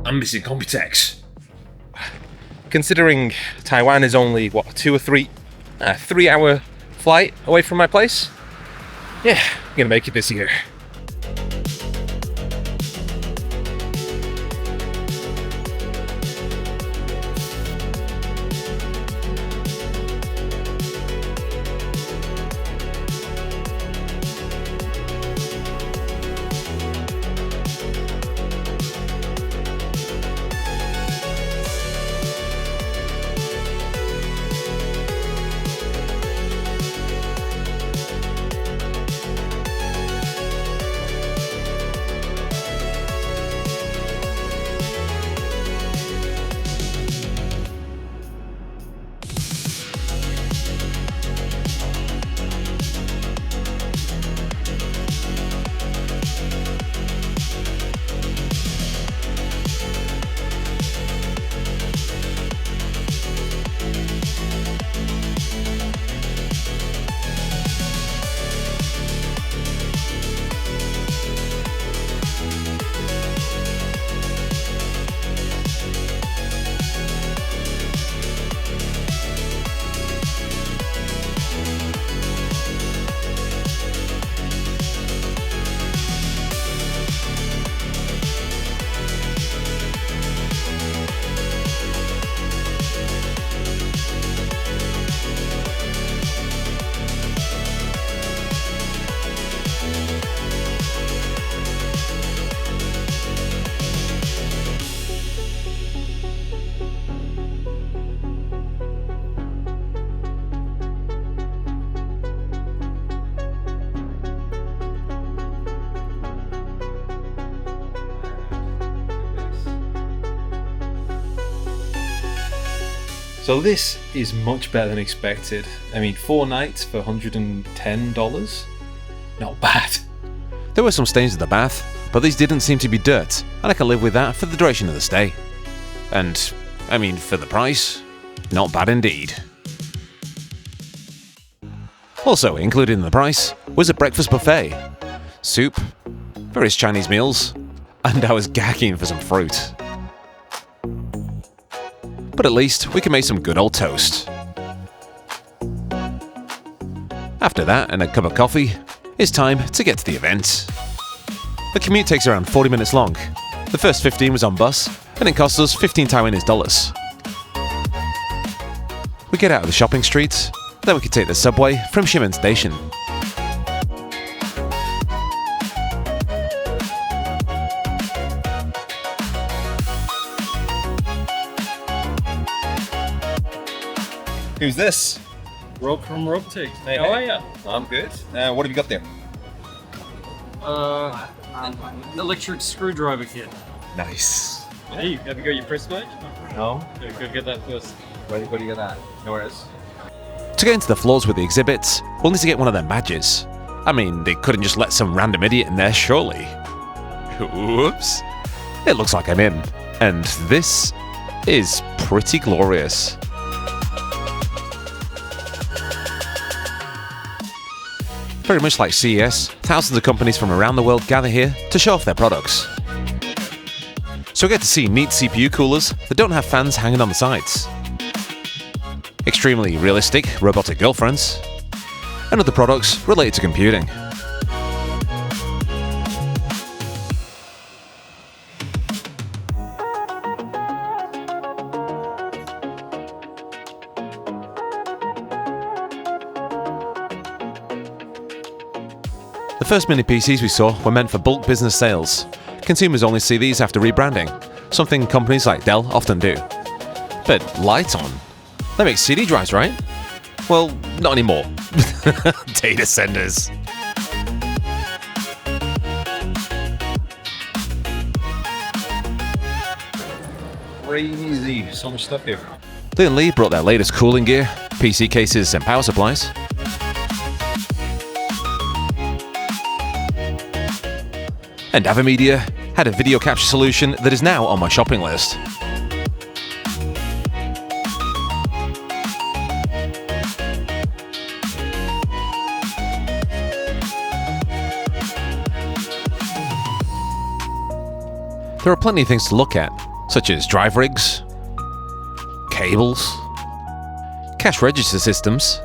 I'm missing Computex. Considering Taiwan is only, what, 3-hour flight away from my place? Yeah, I'm gonna make it this year. So this is much better than expected. I mean, 4 nights for $110? Not bad. There were some stains in the bath, but these didn't seem to be dirt, and I can live with that for the duration of the stay. And, I mean, for the price, not bad indeed. Also included in the price was a breakfast buffet, soup, various Chinese meals, and I was gagging for some fruit. But at least we can make some good old toast. After that and a cup of coffee, it's time to get to the event. The commute takes around 40 minutes long. The first 15 was on bus, and it cost us 15 Taiwanese dollars. We get out of the shopping street, then we can take the subway from Ximen Station. Who's this? Rob from Robotech. Hey, How hey. are ya? I'm good. What have you got there? Electric screwdriver kit. Nice. Hey, have you got your press badge? No? Yeah, go get that first. Where do you get that? No worries. To get into the floors with the exhibits, we'll need to get one of them badges. I mean, they couldn't just let some random idiot in there, surely. Oops. It looks like I'm in. And this is pretty glorious. Very much like CES, thousands of companies from around the world gather here to show off their products. So we get to see neat CPU coolers that don't have fans hanging on the sides, extremely realistic robotic girlfriends, and other products related to computing. The first Mini PCs we saw were meant for bulk business sales. Consumers only see these after rebranding, something companies like Dell often do. But Lighton? They make CD drives, right? Well, not anymore. Data centers. Crazy. So much stuff here. Lee and Lee brought their latest cooling gear, PC cases and power supplies. And Avamedia had a video capture solution that is now on my shopping list. there are plenty of things to look at, such as drive rigs, cables, cash register systems,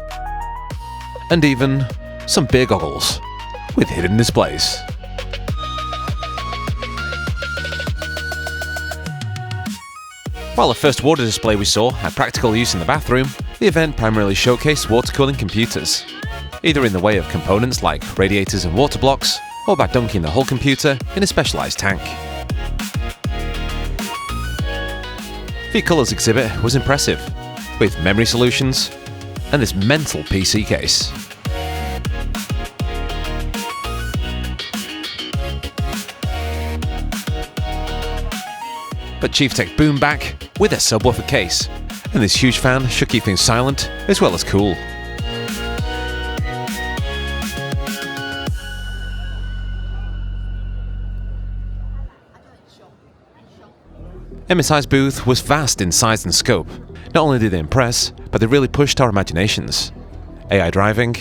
and even some beer goggles with hidden displays. While the first water display we saw had practical use in the bathroom, the event primarily showcased water cooling computers, either in the way of components like radiators and water blocks, or by dunking the whole computer in a specialized tank. The Colors exhibit was impressive, with memory solutions and this mental PC case. But Chief Tech boomed back with a subwoofer case, and this huge fan should keep things silent as well as cool. MSI's booth was vast in size and scope. Not only did they impress, but they really pushed our imaginations. AI driving,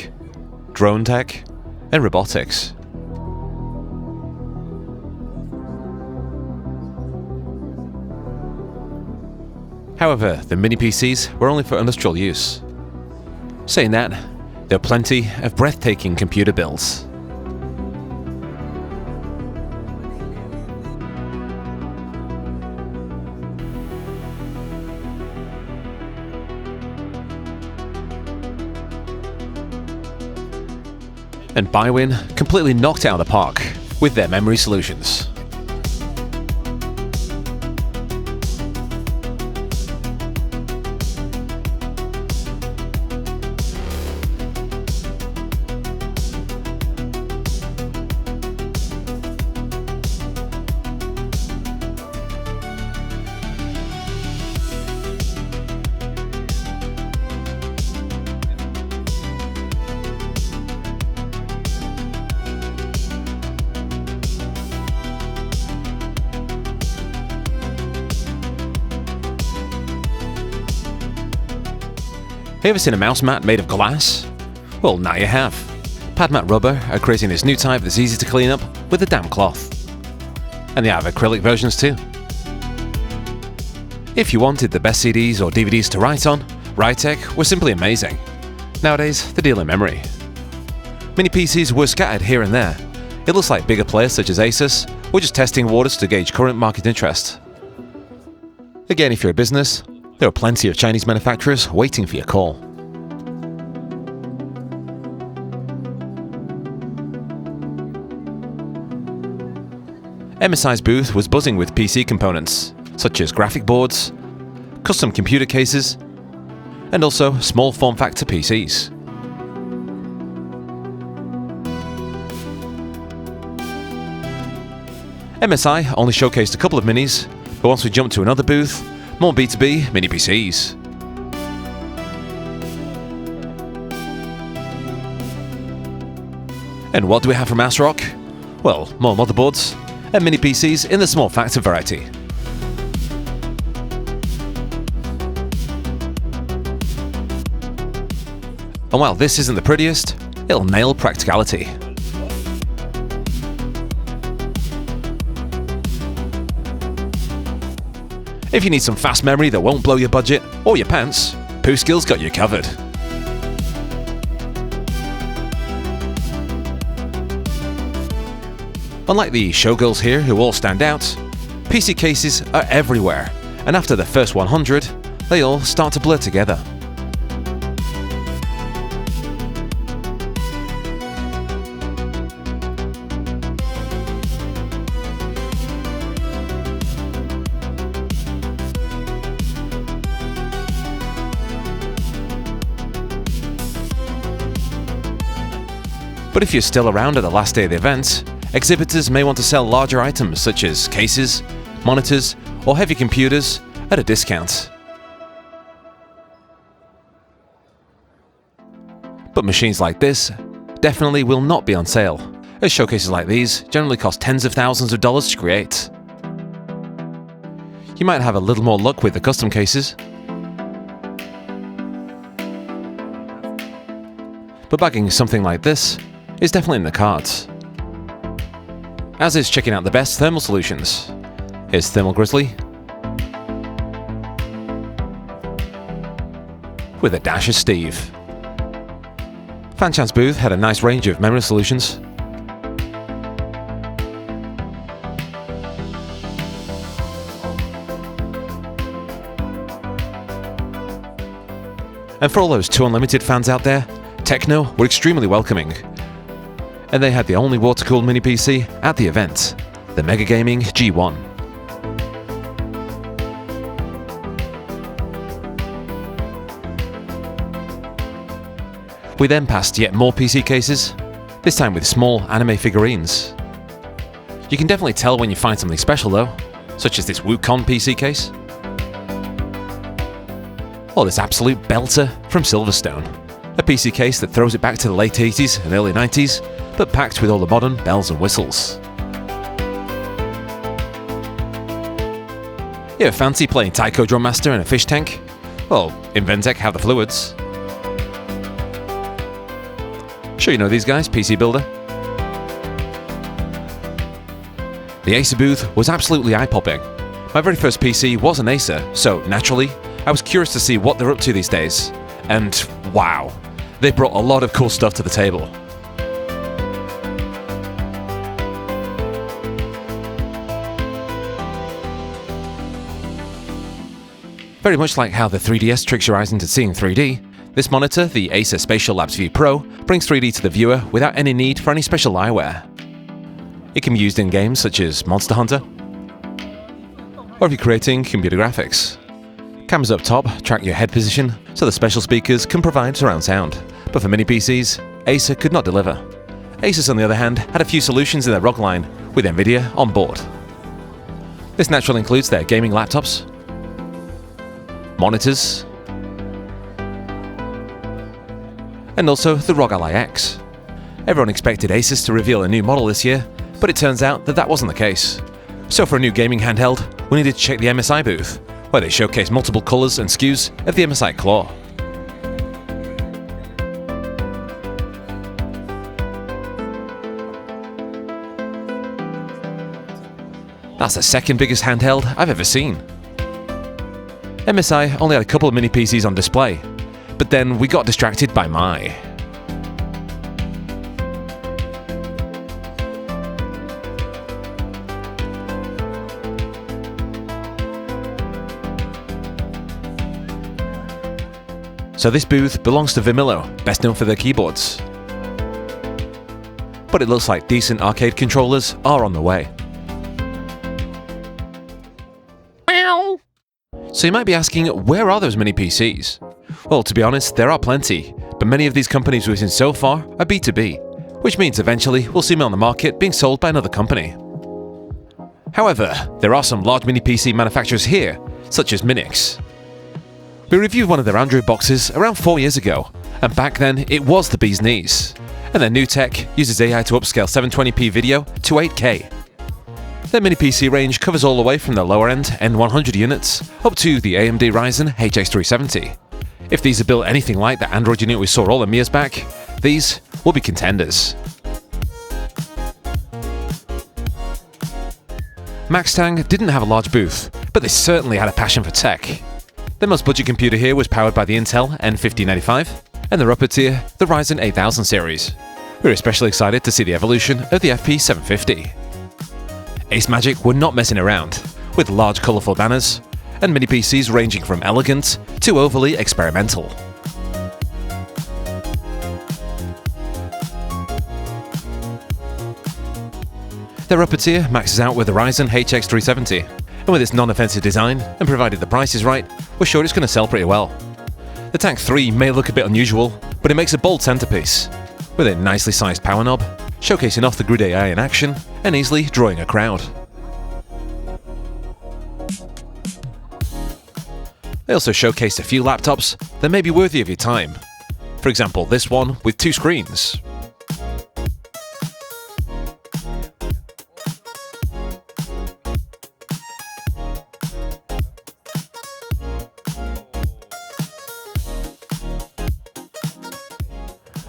drone tech, and robotics. However, the Mini PCs were only for industrial use. Saying that, there are plenty of breathtaking computer builds. And Bywin completely knocked it out of the park with their memory solutions. Have you ever seen a mouse mat made of glass? Well, now you have. Padmat Rubber are creating this new type that's easy to clean up with a damp cloth. And they have acrylic versions too. If you wanted the best CDs or DVDs to write on, Rytech was simply amazing. Nowadays, they deal in memory. Mini PCs were scattered here and there. It looks like bigger players such as Asus were just testing waters to gauge current market interest. Again, if you're a business, there are plenty of Chinese manufacturers waiting for your call. MSI's booth was buzzing with PC components, such as graphic boards, custom computer cases, and also small form factor PCs. MSI only showcased a couple of minis, but once we jumped to another booth, more B2B Mini PCs. And what do we have from ASRock? Well, more motherboards and Mini PCs in the small factor variety. And while this isn't the prettiest, it'll nail practicality. If you need some fast memory that won't blow your budget or your pants, PooSkill's got you covered. Unlike the showgirls here who all stand out, PC cases are everywhere, and after the first 100, they all start to blur together. But if you're still around at the last day of the event, exhibitors may want to sell larger items such as cases, monitors, or heavy computers at a discount. But machines like this definitely will not be on sale, as showcases like these generally cost tens of thousands of dollars to create. You might have a little more luck with the custom cases, but bagging something like this is definitely in the cards. As is checking out the best thermal solutions. Here's Thermal Grizzly, with a dash of Steve. Fanchance booth had a nice range of memory solutions. And for all those 2 Unlimited fans out there, Techno were extremely welcoming. And they had the only water-cooled mini PC at the event, the Mega Gaming G1. We then passed yet more PC cases, this time with small anime figurines. You can definitely tell when you find something special though, such as this Wukong PC case. Or this absolute belter from Silverstone, a PC case that throws it back to the late 80s and early 90s, but packed with all the modern bells and whistles. You ever fancy playing Taiko Drum Master in a fish tank? Well, Inventec have the fluids. Sure you know these guys, PC Builder? The Acer booth was absolutely eye-popping. My very first PC was an Acer, so naturally, I was curious to see what they're up to these days. And wow, they brought a lot of cool stuff to the table. Very much like how the 3DS tricks your eyes into seeing 3D, this monitor, the Acer Spatial Labs View Pro, brings 3D to the viewer without any need for any special eyewear. It can be used in games such as Monster Hunter, or if you're creating computer graphics. Cameras up top track your head position, so the special speakers can provide surround sound. But for mini PCs, Acer could not deliver. Asus, on the other hand, had a few solutions in their ROG line, with Nvidia on board. This naturally includes their gaming laptops, monitors, and also the ROG Ally X. Everyone expected Asus to reveal a new model this year, but it turns out that that wasn't the case. So for a new gaming handheld, we needed to check the MSI booth, where they showcase multiple colours and SKUs of the MSI Claw. That's the second biggest handheld I've ever seen. MSI only had a couple of mini PCs on display, but then we got distracted by Mai. So this booth belongs to Vimillo, best known for their keyboards. But it looks like decent arcade controllers are on the way. So you might be asking, where are those mini PCs? Well, to be honest, there are plenty, but many of these companies we've seen so far are B2B, which means eventually we'll see them on the market being sold by another company. However, there are some large mini PC manufacturers here, such as Minix. We reviewed one of their Android boxes around 4 years ago, and back then it was the bee's knees. And their new tech uses AI to upscale 720p video to 8K. Their mini PC range covers all the way from the lower end N100 units up to the AMD Ryzen HX370. If these are built anything like the Android unit we saw all the years back, these will be contenders. Maxtang didn't have a large booth, but they certainly had a passion for tech. Their most budget computer here was powered by the Intel N1595, and their upper tier, the Ryzen 8000 series. We were especially excited to see the evolution of the FP750. Ace Magic were not messing around, with large colourful banners, and mini PCs ranging from elegant to overly experimental. Their upper tier maxes out with the Ryzen HX370, and with its non-offensive design, and provided the price is right, we're sure it's going to sell pretty well. The Tank 3 may look a bit unusual, but it makes a bold centerpiece, with a nicely sized power knob, showcasing off the grid AI in action, and easily drawing a crowd. They also showcased a few laptops that may be worthy of your time. For example, this one with 2 screens.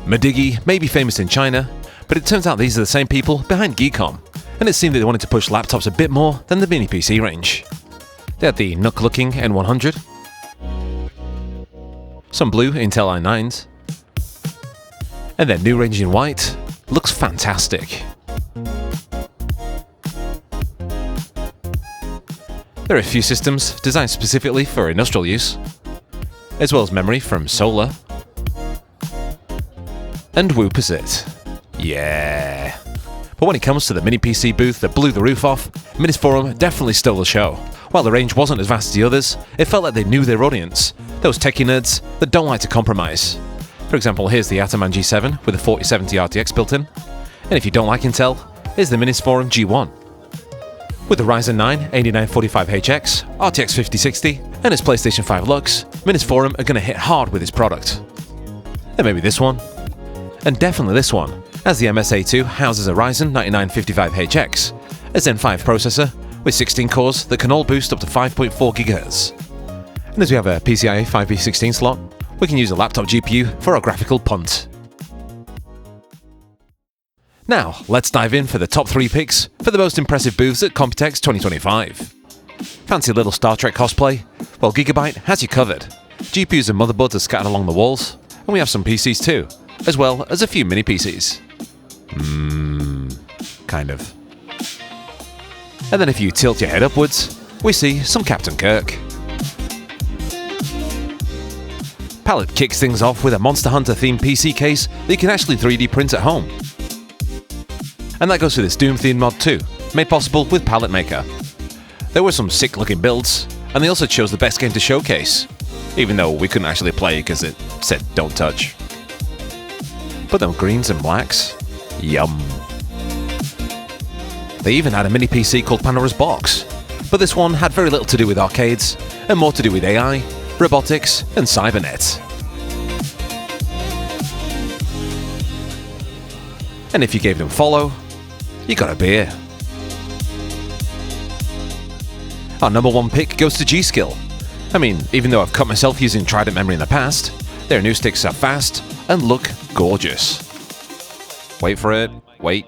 Medigi may be famous in China, but it turns out these are the same people behind Geekom, and it seemed that they wanted to push laptops a bit more than the Mini PC range. They had the Nook-looking N100, some blue Intel i9s, and their new range in white looks fantastic. There are a few systems designed specifically for industrial use, as well as memory from Solar and Whoopersit. Yeah. But when it comes to the Mini PC booth that blew the roof off, Minisforum definitely stole the show. While the range wasn't as vast as the others, it felt like they knew their audience, those techie nerds that don't like to compromise. For example, here's the Ataman G7 with a 4070 RTX built in, and if you don't like Intel, here's the Minisforum G1. With the Ryzen 9 8945HX, RTX 5060, and its PlayStation 5 Lux, Minisforum are going to hit hard with its product. And maybe this one. And definitely this one, as the MSA2 houses a Ryzen 9955HX, a Zen 5 processor with 16 cores that can all boost up to 5.4 GHz. And as we have a PCIe 5v16 slot, we can use a laptop GPU for our graphical punt. Now, let's dive in for the top 3 picks for the most impressive booths at Computex 2025. Fancy a little Star Trek cosplay? Well, Gigabyte has you covered. GPUs and motherboards are scattered along the walls, and we have some PCs too, as well as a few Mini PCs. Kind of. And then if you tilt your head upwards, we see some Captain Kirk. Palette kicks things off with a Monster Hunter themed PC case that you can actually 3D print at home. And that goes for this Doom themed mod too, made possible with Palette Maker. There were some sick looking builds, and they also chose the best game to showcase, even though we couldn't actually play because it said don't touch. But them greens and blacks, yum. They even had a Mini PC called Pandora's Box, but this one had very little to do with arcades, and more to do with AI, robotics, and cybernet. And if you gave them follow, you got a beer. Our number 1 pick goes to G-Skill. I mean, even though I've cut myself using Trident memory in the past, their new sticks are fast and look gorgeous. Wait for it. Wait.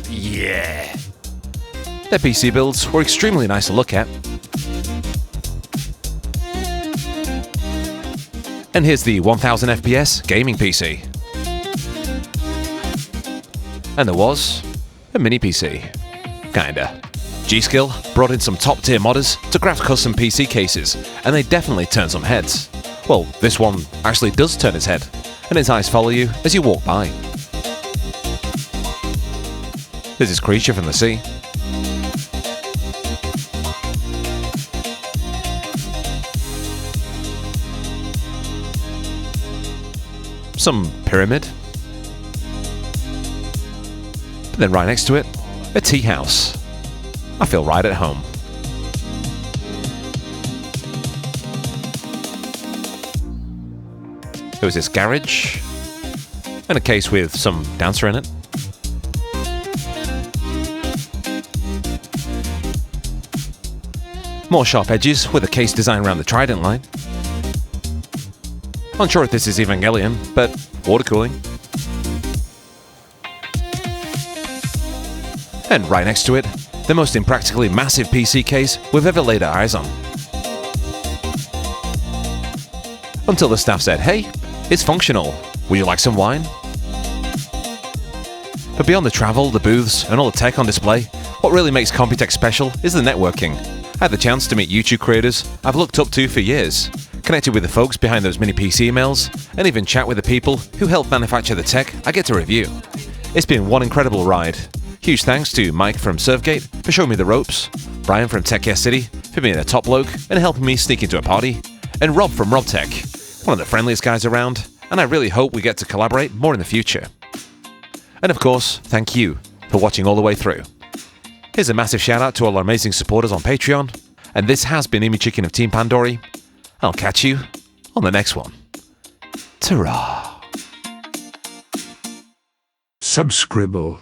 Yeah. Their PC builds were extremely nice to look at. And here's the 1000 FPS gaming PC. And there was a Mini PC. Kinda. G-Skill brought in some top-tier modders to craft custom PC cases, and they definitely turned some heads. Well, this one actually does turn its head, and its eyes follow you as you walk by. There's this creature from the sea. Some pyramid. But then right next to it, a tea house. I feel right at home. There was this garage, and a case with some dancer in it. More sharp edges with a case design around the Trident line. Unsure if this is Evangelion, but water cooling. And right next to it, the most impractically massive PC case we've ever laid our eyes on. Until the staff said, hey, it's functional. Would you like some wine? But beyond the travel, the booths, and all the tech on display, what really makes Computex special is the networking. I had the chance to meet YouTube creators I've looked up to for years, connected with the folks behind those Mini PC emails, and even chat with the people who help manufacture the tech I get to review. It's been one incredible ride. Huge thanks to Mike from Surfgate for showing me the ropes, Brian from Tech City for being a top bloke and helping me sneak into a party, and Rob from RobTech, one of the friendliest guys around, and I really hope we get to collaborate more in the future. And of course, thank you for watching all the way through. Here's a massive shout out to all our amazing supporters on Patreon, and this has been Imi Chicken of Team Pandory. I'll catch you on the next one. Ta-ra! Subscribble.